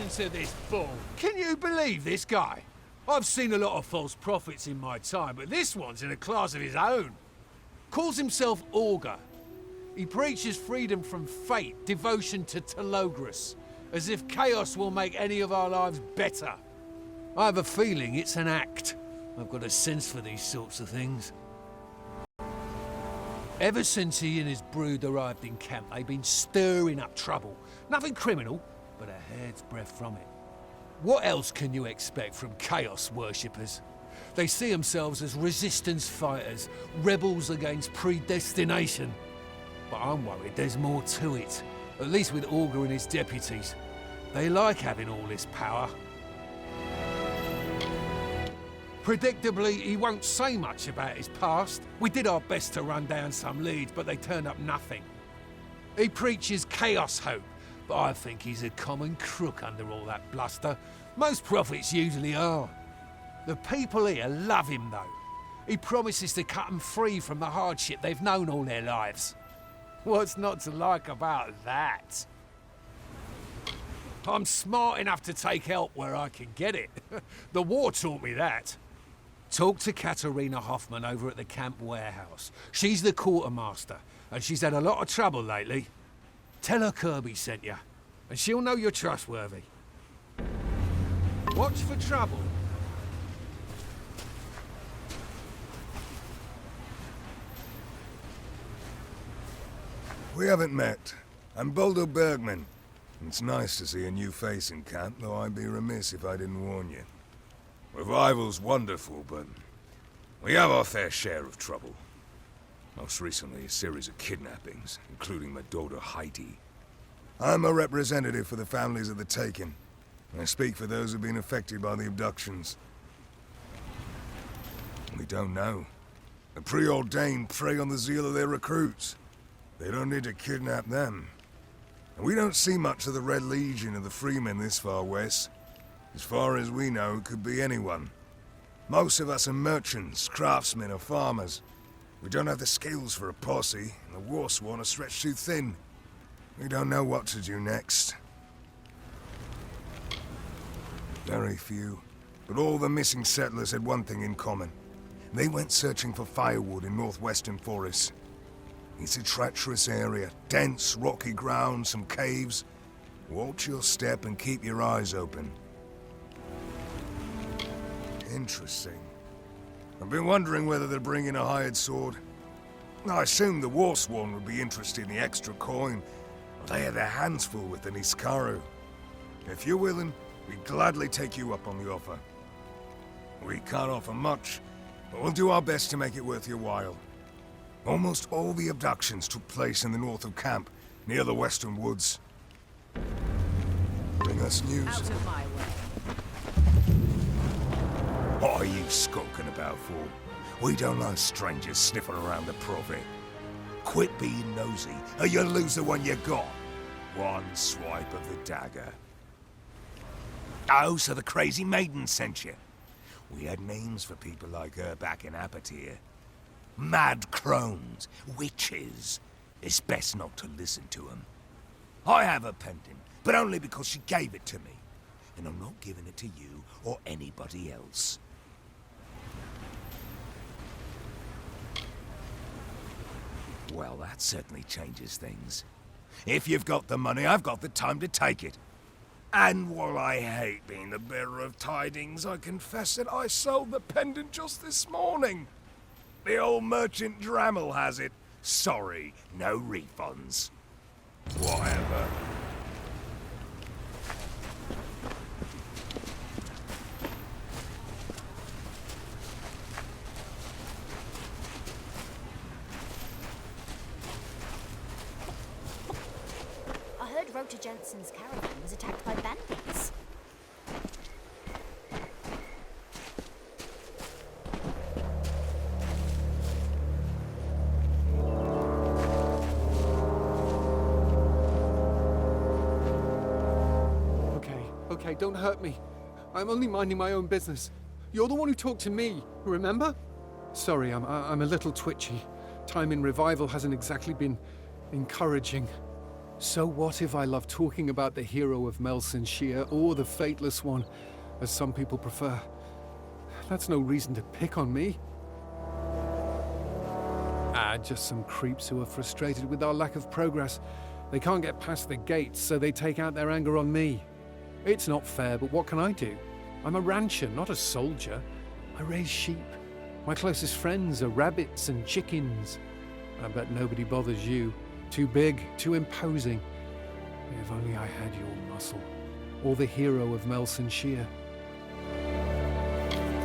Listen to this bull. Can you believe this guy? I've seen a lot of false prophets in my time, but this one's in a class of his own. Calls himself Augur. He preaches freedom from fate, devotion to Telogris, as if chaos will make any of our lives better. I have a feeling it's an act. I've got a sense for these sorts of things. Ever since he and his brood arrived in camp, they've been stirring up trouble. Nothing criminal, but a hair's breadth from it. What else can you expect from chaos worshippers? They see themselves as resistance fighters, rebels against predestination. But I'm worried there's more to it, at least with Augur and his deputies. They like having all this power. Predictably, he won't say much about his past. We did our best to run down some leads, but they turned up nothing. He preaches chaos hope, but I think he's a common crook under all that bluster. Most prophets usually are. The people here love him, though. He promises to cut them free from the hardship they've known all their lives. What's not to like about that? I'm smart enough to take help where I can get it. The war taught me that. Talk to Katerina Hoffman over at the camp warehouse. She's the quartermaster, and she's had a lot of trouble lately. Tell her Kirby sent you, and she'll know you're trustworthy. Watch for trouble. We haven't met. I'm Boldo Bergman. It's nice to see a new face in camp, though I'd be remiss if I didn't warn you. Revival's wonderful, but we have our fair share of trouble. Most recently, a series of kidnappings, including my daughter Heidi. I'm a representative for the families of the taken. I speak for those who've been affected by the abductions. We don't know. The preordained prey on the zeal of their recruits. They don't need to kidnap them. And we don't see much of the Red Legion of the Freemen this far west. As far as we know, it could be anyone. Most of us are merchants, craftsmen, or farmers. We don't have the skills for a posse, and the Warsworn are stretched too thin. We don't know what to do next. Very few, but all the missing settlers had one thing in common. They went searching for firewood in northwestern forests. It's a treacherous area, dense, rocky ground, some caves. Watch your step and keep your eyes open. Interesting. I've been wondering whether they're bringing a hired sword. I assumed the Warsworn would be interested in the extra coin. They had their hands full with the Niskaru. If you're willing, we'd gladly take you up on the offer. We can't offer much, but we'll do our best to make it worth your while. Almost all the abductions took place in the north of camp, near the western woods. Bring us news. Out of my way. What are you skulking about for? We don't like strangers sniffing around the profit. Quit being nosy, or you'll lose the one you got. One swipe of the dagger. Oh, so the crazy maiden sent you. We had names for people like her back in Apatir. Mad crones, witches. It's best not to listen to them. I have a pendant, but only because she gave it to me. And I'm not giving it to you or anybody else. Well, that certainly changes things. If you've got the money, I've got the time to take it. And while I hate being the bearer of tidings, I confess that I sold the pendant just this morning. The old merchant Drammel has it. Sorry, no refunds. Whatever. I heard Rota Jensen's caravan was attacked by bandits. Okay, don't hurt me. I'm only minding my own business. You're the one who talked to me, remember? Sorry, I'm a little twitchy. Time in Revival hasn't exactly been encouraging. So what if I love talking about the hero of Melsenshire or the Fateless One, as some people prefer? That's no reason to pick on me. Just some creeps who are frustrated with our lack of progress. They can't get past the gates, so they take out their anger on me. It's not fair, but what can I do? I'm a rancher, not a soldier. I raise sheep. My closest friends are rabbits and chickens. I bet nobody bothers you. Too big, too imposing. If only I had your muscle. Or the hero of Melsenshire.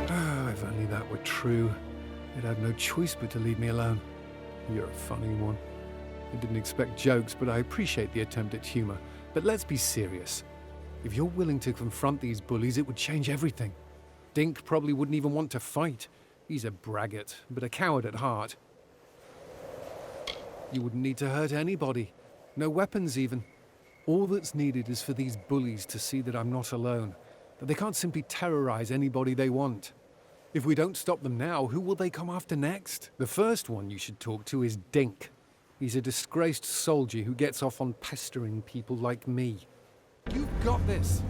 Oh, if only that were true. They'd have no choice but to leave me alone. You're a funny one. I didn't expect jokes, but I appreciate the attempt at humor. But let's be serious. If you're willing to confront these bullies, it would change everything. Dink probably wouldn't even want to fight. He's a braggart, but a coward at heart. You wouldn't need to hurt anybody. No weapons even. All that's needed is for these bullies to see that I'm not alone. That they can't simply terrorize anybody they want. If we don't stop them now, who will they come after next? The first one you should talk to is Dink. He's a disgraced soldier who gets off on pestering people like me. You've got this!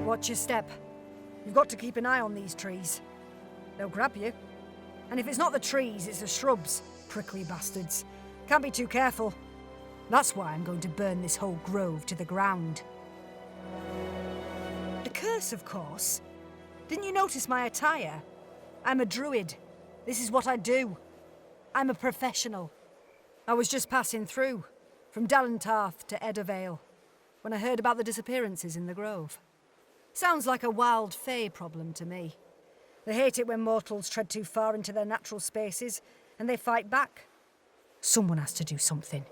Watch your step. You've got to keep an eye on these trees. They'll grab you. And if it's not the trees, it's the shrubs. Prickly bastards. Can't be too careful. That's why I'm going to burn this whole grove to the ground. The curse, of course. Didn't you notice my attire? I'm a druid. This is what I do. I'm a professional. I was just passing through, from Dalentarth to Eddervale, when I heard about the disappearances in the grove. Sounds like a wild fae problem to me. They hate it when mortals tread too far into their natural spaces, and they fight back. Someone has to do something.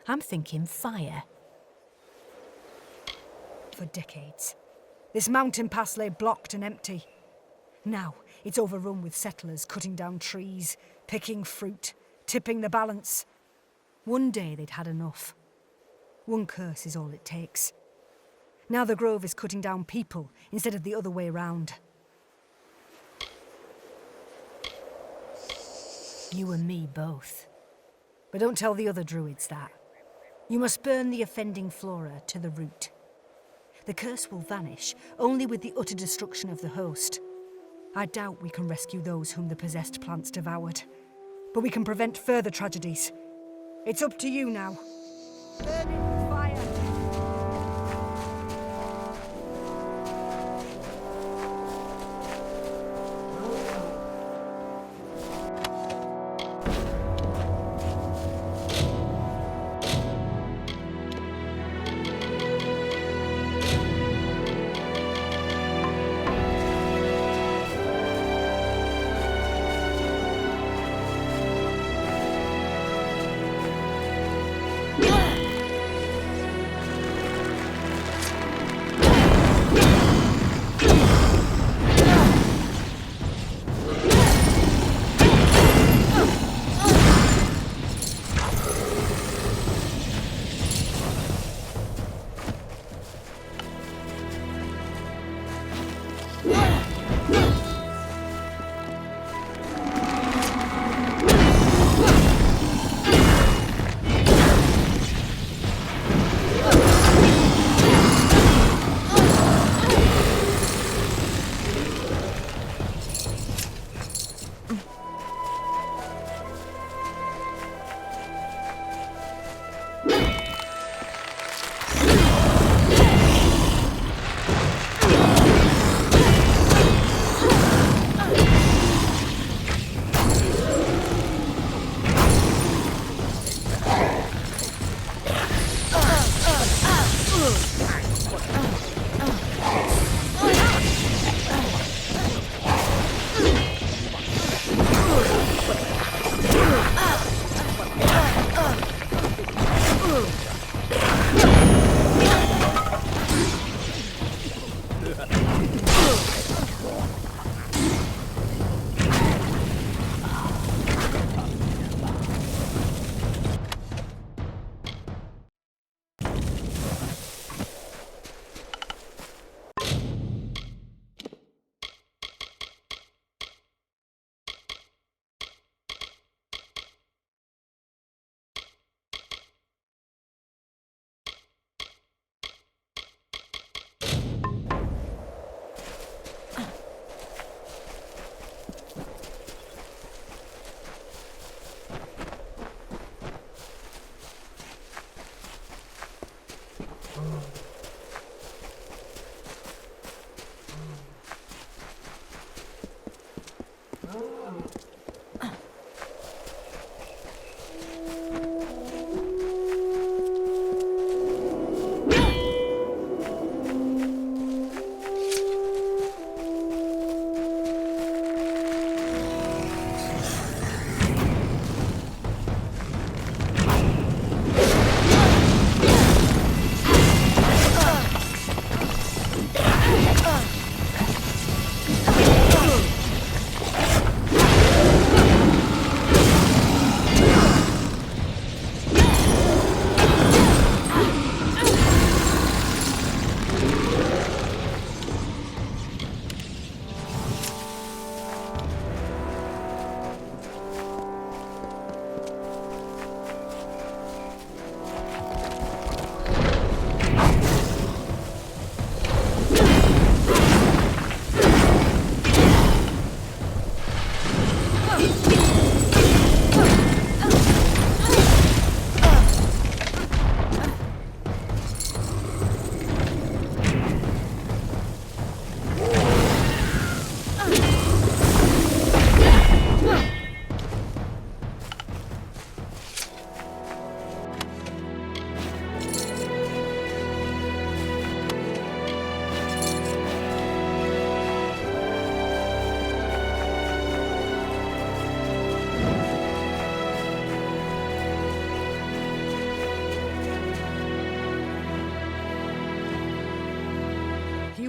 I'm thinking fire. For decades, this mountain pass lay blocked and empty. Now, it's overrun with settlers cutting down trees, picking fruit, tipping the balance. One day they'd had enough. One curse is all it takes. Now the grove is cutting down people instead of the other way round. You and me both. But don't tell the other druids that. You must burn the offending flora to the root. The curse will vanish only with the utter destruction of the host. I doubt we can rescue those whom the possessed plants devoured. But we can prevent further tragedies. It's up to you now. Burn it with fire.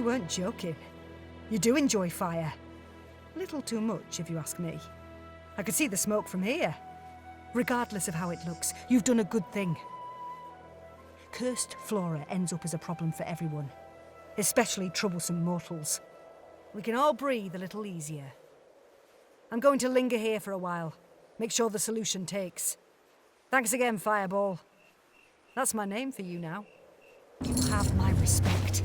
weren't joking. You do enjoy fire. A little too much, if you ask me. I could see the smoke from here. Regardless of how it looks, you've done a good thing. Cursed flora ends up as a problem for everyone, especially troublesome mortals. We can all breathe a little easier. I'm going to linger here for a while. Make sure the solution takes. Thanks again, Fireball. That's my name for you now. You have my respect.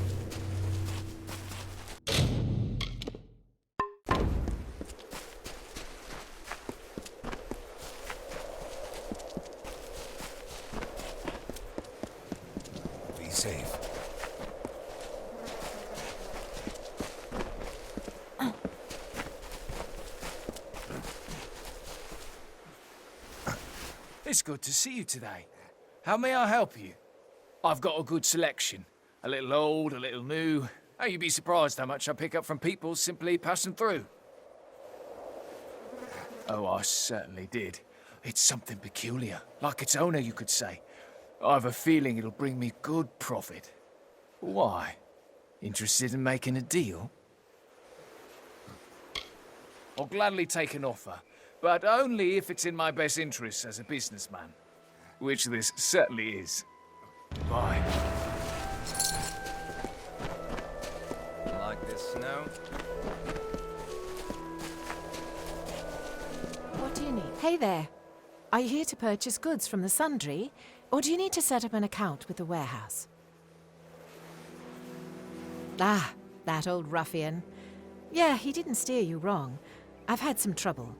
Be safe. It's good to see you today. How may I help you? I've got a good selection. A little old, a little new. Oh, you'd be surprised how much I pick up from people simply passing through. Oh, I certainly did. It's something peculiar, like its owner, you could say. I've a feeling it'll bring me good profit. Why? Interested in making a deal? I'll gladly take an offer, but only if it's in my best interests as a businessman. Which this certainly is. Goodbye. Like this snow? What do you need? Hey there. Are you here to purchase goods from the Sundry, or do you need to set up an account with the warehouse? Ah, that old ruffian. Yeah, he didn't steer you wrong. I've had some trouble.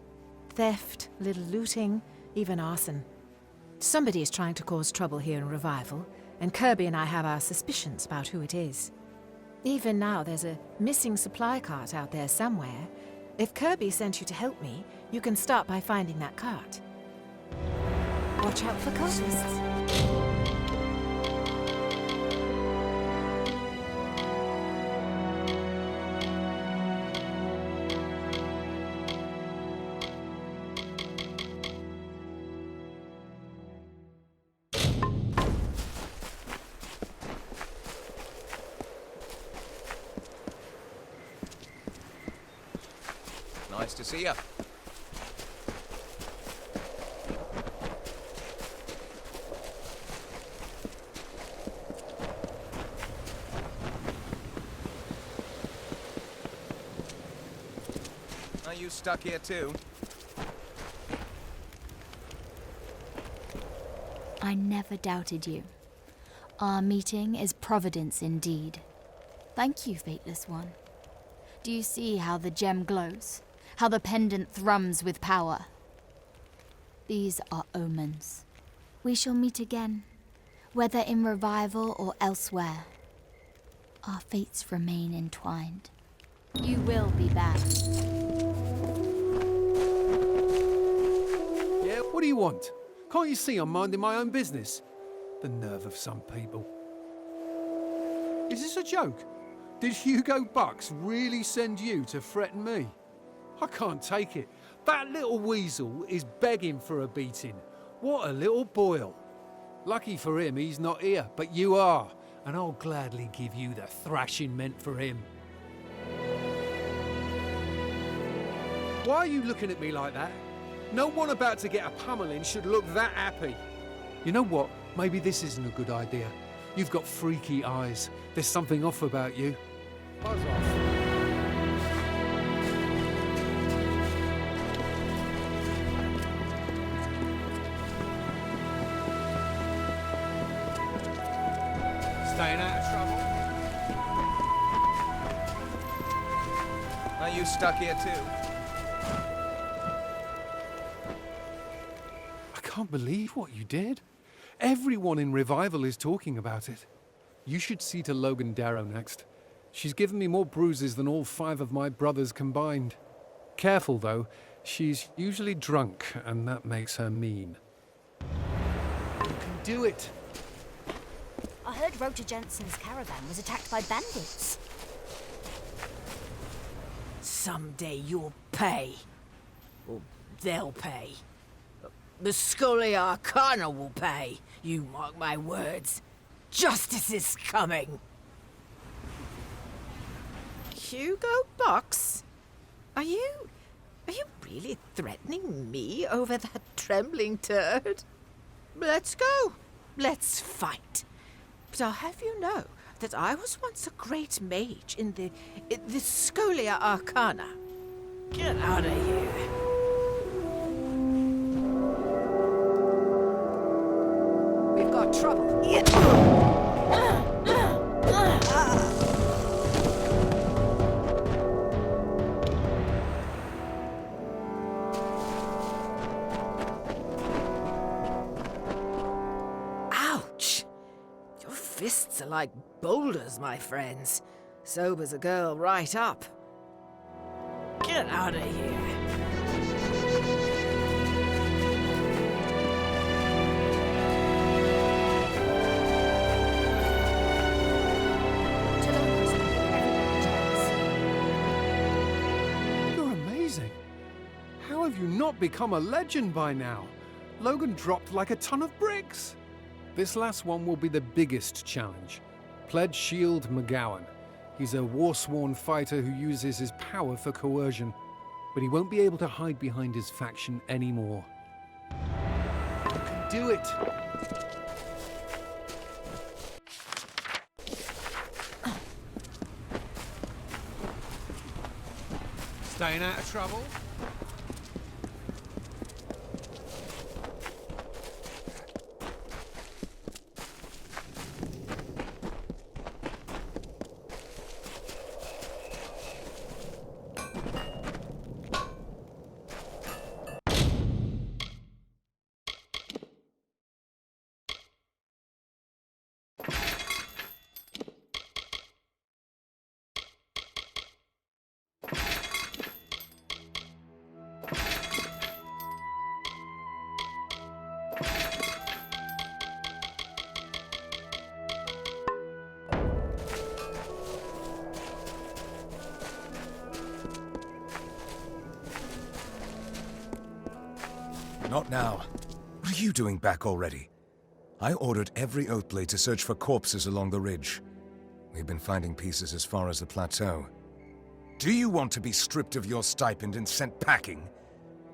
Theft, little looting, even arson. Somebody is trying to cause trouble here in Revival, and Kirby and I have our suspicions about who it is. Even now, there's a missing supply cart out there somewhere. If Kirby sent you to help me, you can start by finding that cart. Watch out for cultists. Nice to see ya. Are you stuck here too? I never doubted you. Our meeting is providence indeed. Thank you, Fateless One. Do you see how the gem glows? How the pendant thrums with power? These are omens. We shall meet again, whether in Revival or elsewhere. Our fates remain entwined. You will be back. Yeah, what do you want? Can't you see I'm minding my own business? The nerve of some people. Is this a joke? Did Hugo Bucks really send you to threaten me? I can't take it. That little weasel is begging for a beating. What a little boil. Lucky for him, he's not here, but you are, and I'll gladly give you the thrashing meant for him. Why are you looking at me like that? No one about to get a pummeling should look that happy. You know what? Maybe this isn't a good idea. You've got freaky eyes. There's something off about you. Buzz off. Staying out of trouble? Are you stuck here too? I can't believe what you did. Everyone in Revival is talking about it. You should see to Logan Darrow next. She's given me more bruises than all 5 of my brothers combined. Careful, though. She's usually drunk, and that makes her mean. You can do it. I heard Rota Jensen's caravan was attacked by bandits. Someday you'll pay. Or they'll pay. The Scully Arcana will pay. You mark my words. Justice is coming. Hugo Box? Are you really threatening me over that trembling turd? Let's go. Let's fight. But I'll have you know that I was once a great mage in the Scholia Arcana. Get out of here. We've got trouble. Ouch! Your fists are like boulders, my friends. Sobers a girl right up. Get out of here. You're amazing. How have you not become a legend by now? Logan dropped like a ton of bricks. This last one will be the biggest challenge. Pledge Shield McGowan. He's a Warsworn fighter who uses his power for coercion, but he won't be able to hide behind his faction anymore. You can do it! Staying out of trouble? Not now. What are you doing back already? I ordered every Oathblade to search for corpses along the ridge. We've been finding pieces as far as the plateau. Do you want to be stripped of your stipend and sent packing?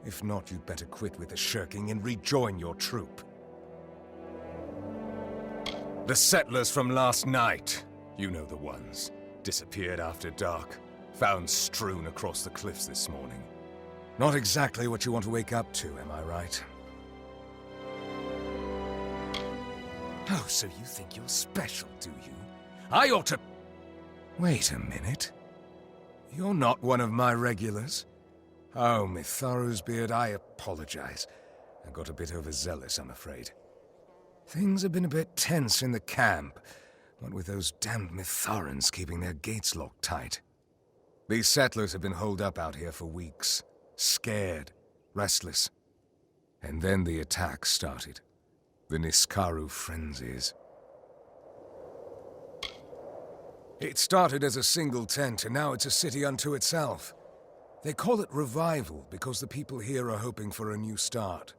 If not, you'd better quit with the shirking and rejoin your troop. The settlers from last night, you know the ones, disappeared after dark, found strewn across the cliffs this morning. Not exactly what you want to wake up to, am I right? Oh, so you think you're special, do you? I ought to... Wait a minute. You're not one of my regulars? Oh, Mitharu's beard, I apologize. I got a bit overzealous, I'm afraid. Things have been a bit tense in the camp, what with those damned Mitharans keeping their gates locked tight. These settlers have been holed up out here for weeks. Scared, restless. And then the attack started. The Niskaru frenzies. It started as a single tent, and now it's a city unto itself. They call it revival because the people here are hoping for a new start.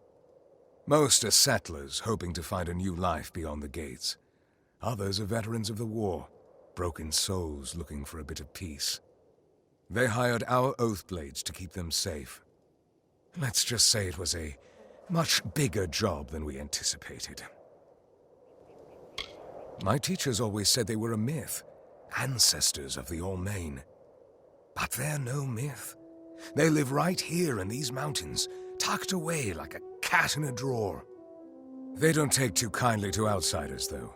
Most are settlers hoping to find a new life beyond the gates. Others are veterans of the war, broken souls looking for a bit of peace. They hired our Oathblades to keep them safe. Let's just say it was a much bigger job than we anticipated. My teachers always said they were a myth, ancestors of the All-Main. But they're no myth. They live right here in these mountains, tucked away like a cat in a drawer. They don't take too kindly to outsiders, though.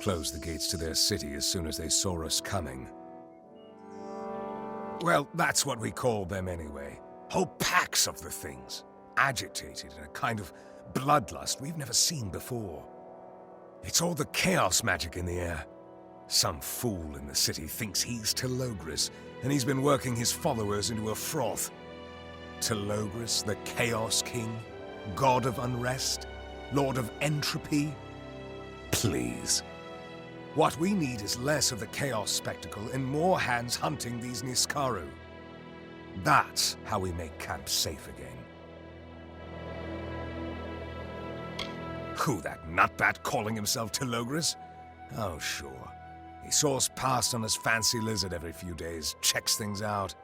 Closed the gates to their city as soon as they saw us coming. Well, that's what we call them anyway. Whole packs of the things. Agitated in a kind of bloodlust we've never seen before. It's all the chaos magic in the air. Some fool in the city thinks he's Telogris, and he's been working his followers into a froth. Telogris, the Chaos King? God of Unrest? Lord of Entropy? Please. What we need is less of the chaos spectacle and more hands hunting these Niskaru. That's how we make camp safe again. Who, that nutbat calling himself Telogris? Oh, sure. He soars past on his fancy lizard every few days, checks things out.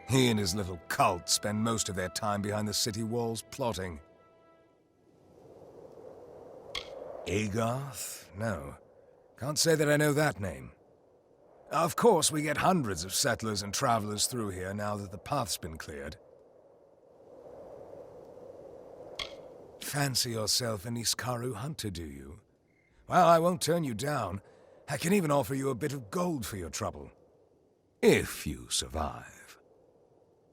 He and his little cult spend most of their time behind the city walls plotting. Agarth? No. Can't say that I know that name. Of course, we get hundreds of settlers and travelers through here now that the path's been cleared. Fancy yourself an Iskaru hunter, do you? Well, I won't turn you down. I can even offer you a bit of gold for your trouble. If you survive.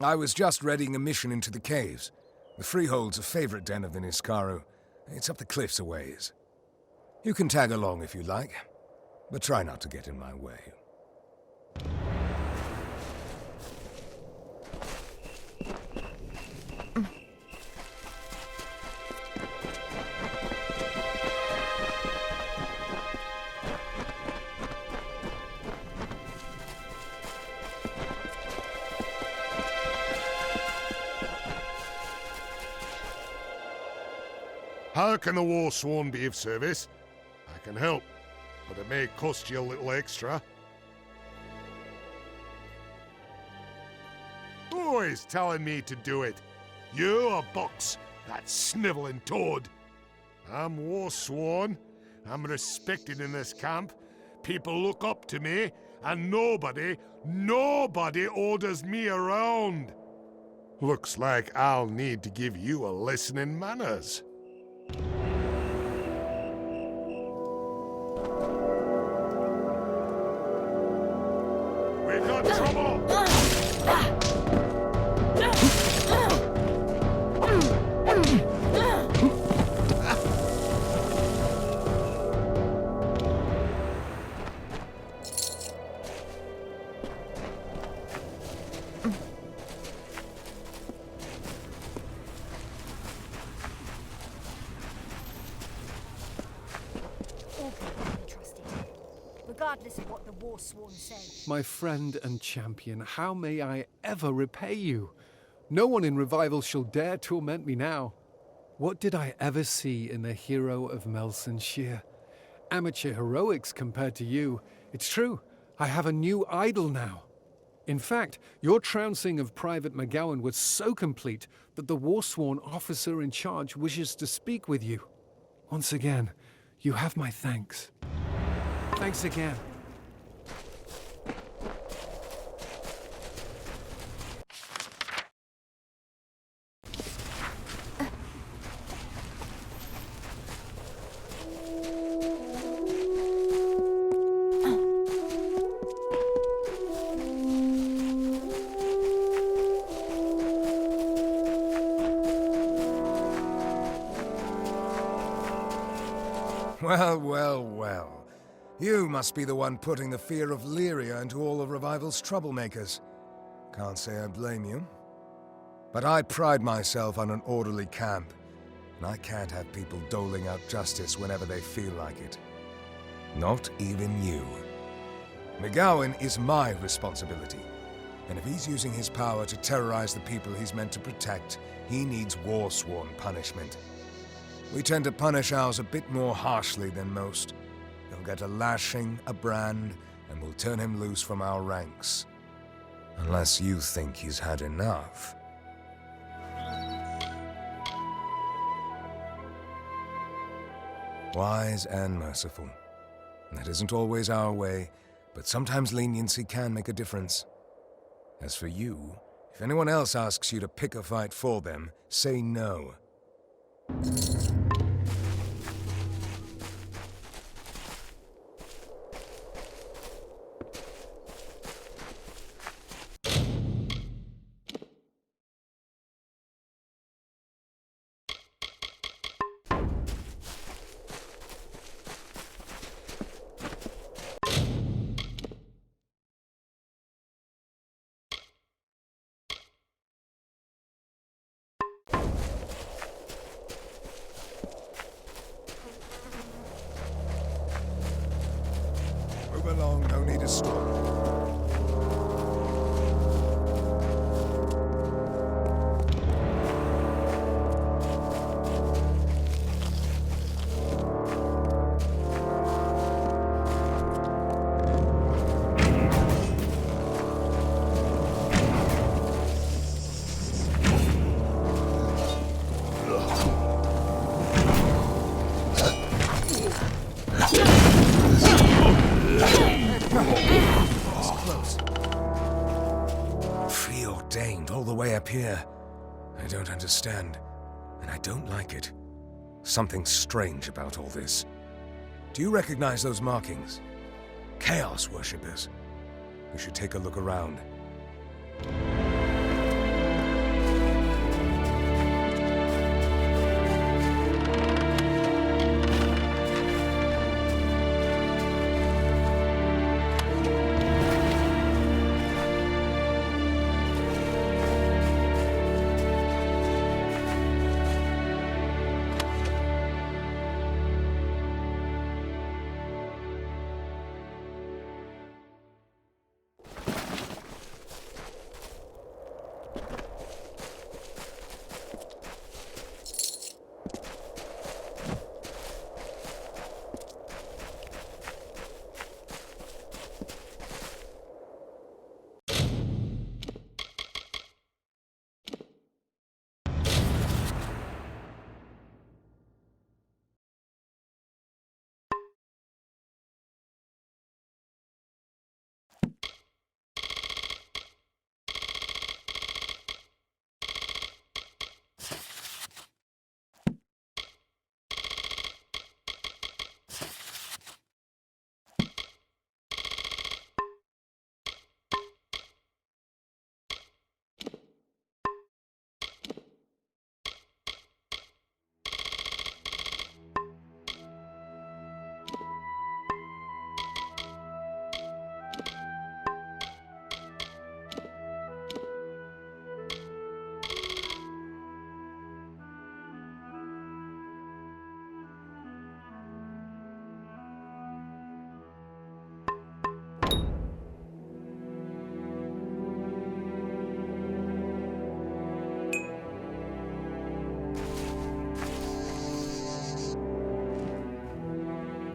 I was just readying a mission into the caves. The Freehold's a favorite den of the Niskaru. It's up the cliffs a ways. You can tag along if you like, but try not to get in my way. How can the Warsworn be of service? I can help, but it may cost you a little extra. Who is telling me to do it? You or Box, that snivelling toad? I'm Warsworn. I'm respected in this camp. People look up to me, and nobody orders me around. Looks like I'll need to give you a lesson in manners. We've got trouble! Regardless of what the Warsworn say. My friend and champion, how may I ever repay you? No one in Revival shall dare torment me now. What did I ever see in the hero of Melsenshire? Amateur heroics compared to you. It's true, I have a new idol now. In fact, your trouncing of Private McGowan was so complete that the Warsworn officer in charge wishes to speak with you. Once again, you have my thanks. Thanks again. Well, well, well. You must be the one putting the fear of Lyria into all of Revival's troublemakers. Can't say I blame you. But I pride myself on an orderly camp, and I can't have people doling out justice whenever they feel like it. Not even you. McGowan is my responsibility, and if he's using his power to terrorize the people he's meant to protect, he needs Warsworn punishment. We tend to punish ours a bit more harshly than most. He'll get a lashing, a brand, and we'll turn him loose from our ranks. Unless you think he's had enough. Wise and merciful. That isn't always our way, but sometimes leniency can make a difference. As for you, if anyone else asks you to pick a fight for them, say no. Move along, no need to stop. I don't understand, and I don't like it. Something strange about all this. Do you recognize those markings? Chaos worshippers. We should take a look around.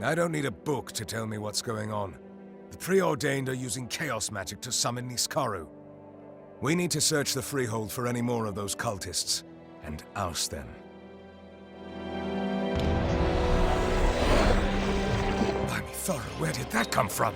I don't need a book to tell me what's going on. The Preordained are using chaos magic to summon Niskaru. We need to search the Freehold for any more of those cultists, and oust them. Blimey, Thora, where did that come from?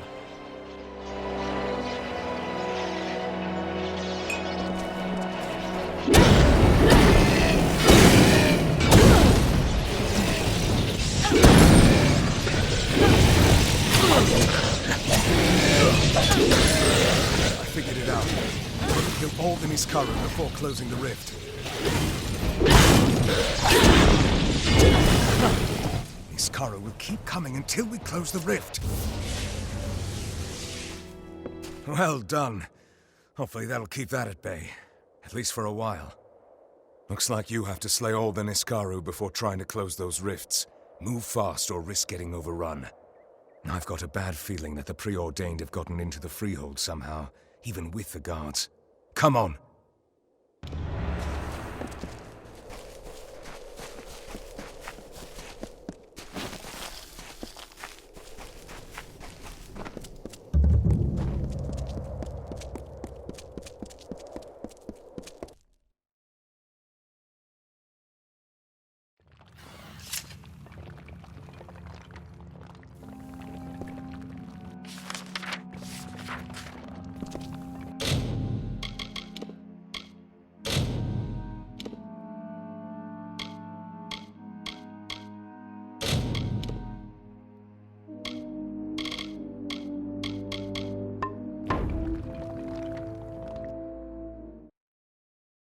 Kill all the Niskaru before closing the rift. Niskaru will keep coming until we close the rift. Well done. Hopefully that'll keep that at bay. At least for a while. Looks like you have to slay all the Niskaru before trying to close those rifts. Move fast or risk getting overrun. I've got a bad feeling that the Preordained have gotten into the Freehold somehow, even with the guards. Come on.